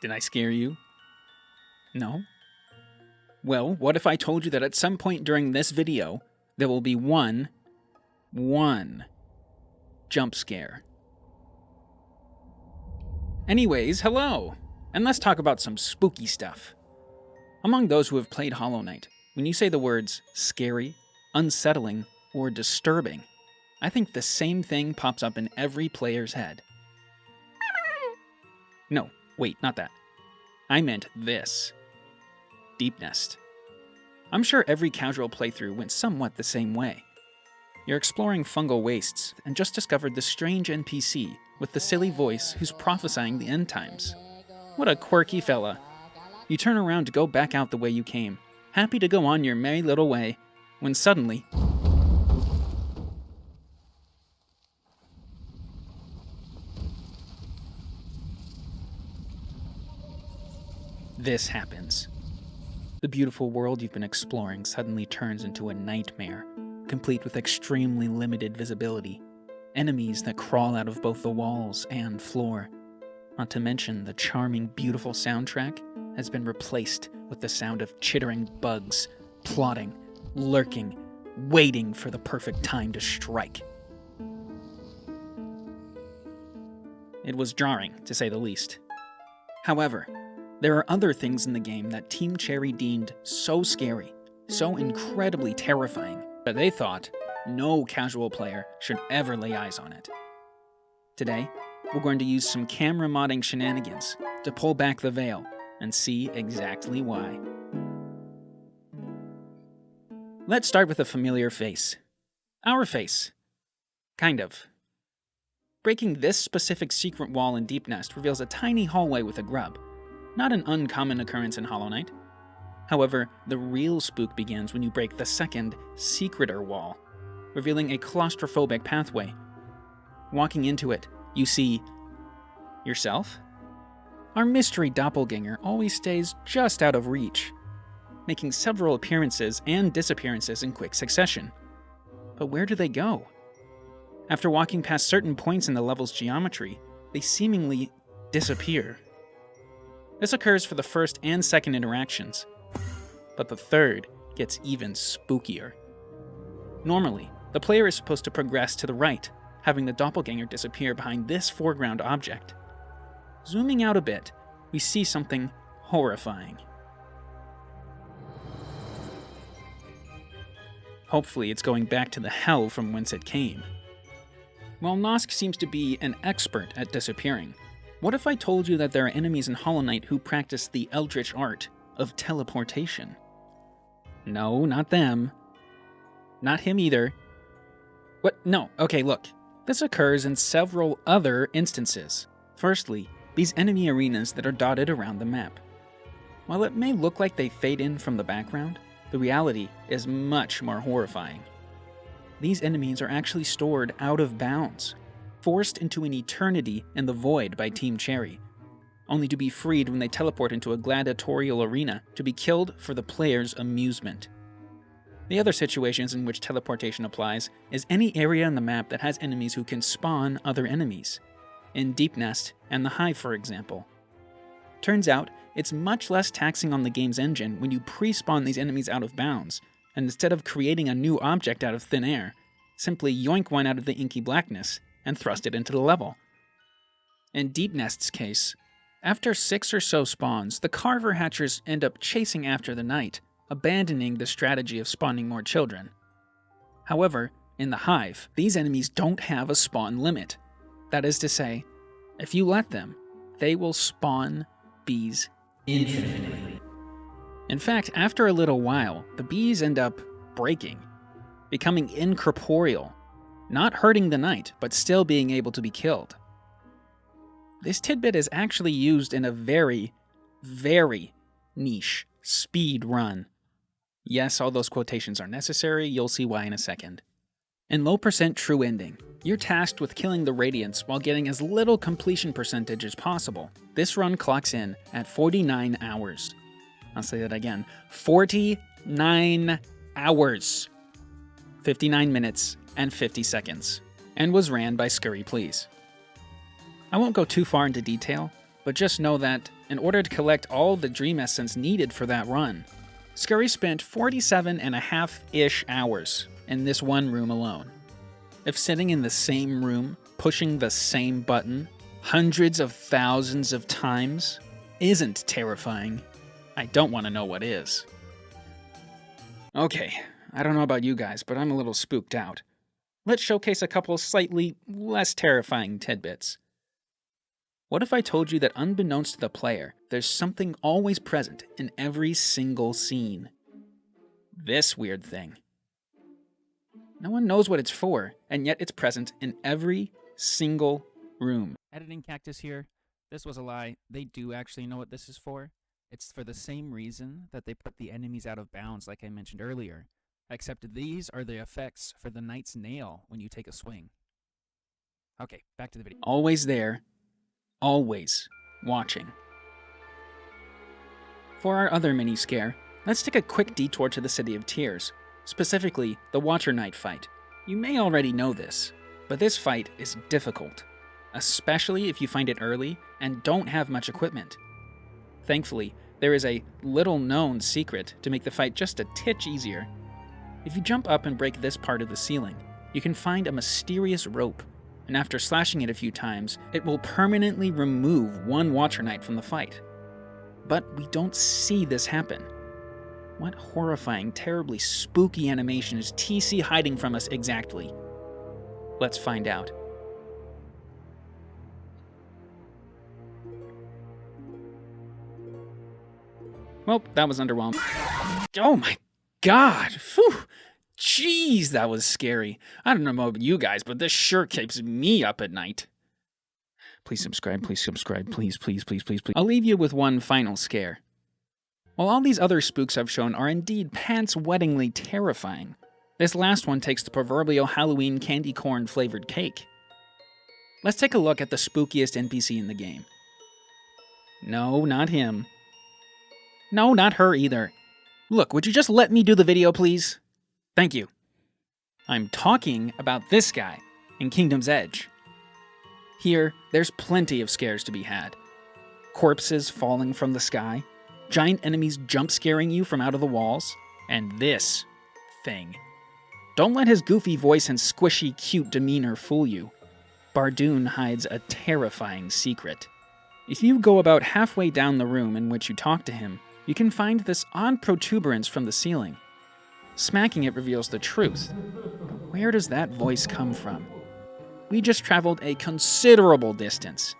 Did I scare you? No? Well, what if I told you that at some point during this video, there will be one jump scare? Anyways, hello! And let's talk about some spooky stuff. Among those who have played Hollow Knight, when you say the words scary, unsettling, or disturbing, I think the same thing pops up in every player's head. No, wait, not that. I meant this. Deep Nest. I'm sure every casual playthrough went somewhat the same way. You're exploring fungal wastes and just discovered this strange NPC with the silly voice who's prophesying the end times. What a quirky fella. You turn around to go back out the way you came, happy to go on your merry little way, when suddenly... this happens. The beautiful world you've been exploring suddenly turns into a nightmare, complete with extremely limited visibility, enemies that crawl out of both the walls and floor. Not to mention the charming, beautiful soundtrack has been replaced with the sound of chittering bugs, plotting, lurking, waiting for the perfect time to strike. It was jarring, to say the least. However, there are other things in the game that Team Cherry deemed so scary, so incredibly terrifying, that they thought no casual player should ever lay eyes on it. Today, we're going to use some camera modding shenanigans to pull back the veil and see exactly why. Let's start with a familiar face. Our face. Kind of. Breaking this specific secret wall in Deep Nest reveals a tiny hallway with a grub. Not an uncommon occurrence in Hollow Knight. However, the real spook begins when you break the second, secreter wall, revealing a claustrophobic pathway. Walking into it, you see... yourself? Our mystery doppelganger always stays just out of reach, making several appearances and disappearances in quick succession. But where do they go? After walking past certain points in the level's geometry, they seemingly disappear. This occurs for the first and second interactions, but the third gets even spookier. Normally, the player is supposed to progress to the right, having the doppelganger disappear behind this foreground object. Zooming out a bit, we see something horrifying. Hopefully it's going back to the hell from whence it came. While Nosk seems to be an expert at disappearing, what if I told you that there are enemies in Hollow Knight who practice the eldritch art of teleportation? No, not them. Not him either. What? No, okay, look. This occurs in several other instances. Firstly, these enemy arenas that are dotted around the map. While it may look like they fade in from the background, the reality is much more horrifying. These enemies are actually stored out of bounds, forced into an eternity in the void by Team Cherry, only to be freed when they teleport into a gladiatorial arena to be killed for the player's amusement. The other situations in which teleportation applies is any area on the map that has enemies who can spawn other enemies. In Deep Nest and the Hive, for example. Turns out, it's much less taxing on the game's engine when you pre-spawn these enemies out of bounds, and instead of creating a new object out of thin air, simply yoink one out of the inky blackness and thrust it into the level. In Deep Nest's case, after 6 or so spawns, the Carver Hatchers end up chasing after the Knight, abandoning the strategy of spawning more children. However, in the Hive, these enemies don't have a spawn limit. That is to say, if you let them, they will spawn bees infinitely. In fact, after a little while, the bees end up breaking, becoming incorporeal, not hurting the Knight, but still being able to be killed. This tidbit is actually used in a very, very niche speed run. Yes, all those quotations are necessary, you'll see why in a second. In low percent true ending, you're tasked with killing the Radiants while getting as little completion percentage as possible. This run clocks in at 49 hours. I'll say that again, 49 hours. 59 minutes and 50 seconds, and was ran by Scurry Please. I won't go too far into detail, but just know that in order to collect all the dream essence needed for that run. Scurry spent 47.5-ish hours in this one room alone. If sitting in the same room, pushing the same button, hundreds of thousands of times isn't terrifying, I don't want to know what is. Okay, I don't know about you guys, but I'm a little spooked out. Let's showcase a couple slightly less terrifying tidbits. What if I told you that unbeknownst to the player, there's something always present in every single scene? This weird thing. No one knows what it's for, and yet it's present in every single room. Editing Cactus here. This was a lie. They do actually know what this is for. It's for the same reason that they put the enemies out of bounds like I mentioned earlier. Except these are the effects for the knight's nail when you take a swing. Okay, back to the video. Always there, always watching. For our other mini scare, let's take a quick detour to the City of Tears, specifically the Watcher Knight fight. You may already know this, but this fight is difficult, especially if you find it early and don't have much equipment. Thankfully, there is a little-known secret to make the fight just a titch easier. If you jump up and break this part of the ceiling, you can find a mysterious rope, and after slashing it a few times, it will permanently remove one Watcher Knight from the fight. But we don't see this happen. What horrifying, terribly spooky animation is TC hiding from us exactly? Let's find out. Well, that was underwhelming. Oh my god! Phew! Jeez, that was scary. I don't know about you guys, but this sure keeps me up at night. Please subscribe, please, please, please, please, please. I'll leave you with one final scare. While all these other spooks I've shown are indeed pants-wettingly terrifying, this last one takes the proverbial Halloween candy corn flavored cake. Let's take a look at the spookiest NPC in the game. No, not him. No, not her either. Look, would you just let me do the video, please? Thank you. I'm talking about this guy in Kingdom's Edge. Here, there's plenty of scares to be had. Corpses falling from the sky, giant enemies jump-scaring you from out of the walls, and this thing. Don't let his goofy voice and squishy, cute demeanor fool you. Bardoon hides a terrifying secret. If you go about halfway down the room in which you talk to him, you can find this odd protuberance from the ceiling. Smacking it reveals the truth. But where does that voice come from? We just traveled a considerable distance.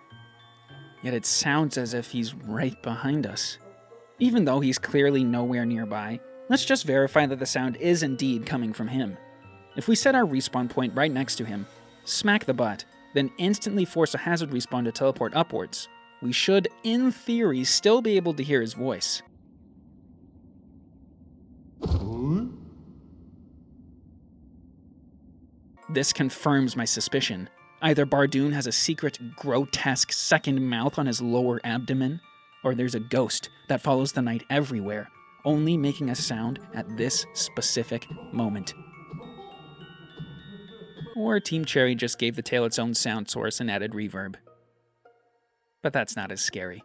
Yet it sounds as if he's right behind us. Even though he's clearly nowhere nearby, let's just verify that the sound is indeed coming from him. If we set our respawn point right next to him, smack the butt, then instantly force a hazard respawn to teleport upwards, we should, in theory, still be able to hear his voice. This confirms my suspicion. Either Bardoon has a secret, grotesque second mouth on his lower abdomen, or there's a ghost that follows the knight everywhere, only making a sound at this specific moment. Or Team Cherry just gave the tale its own sound source and added reverb. But that's not as scary.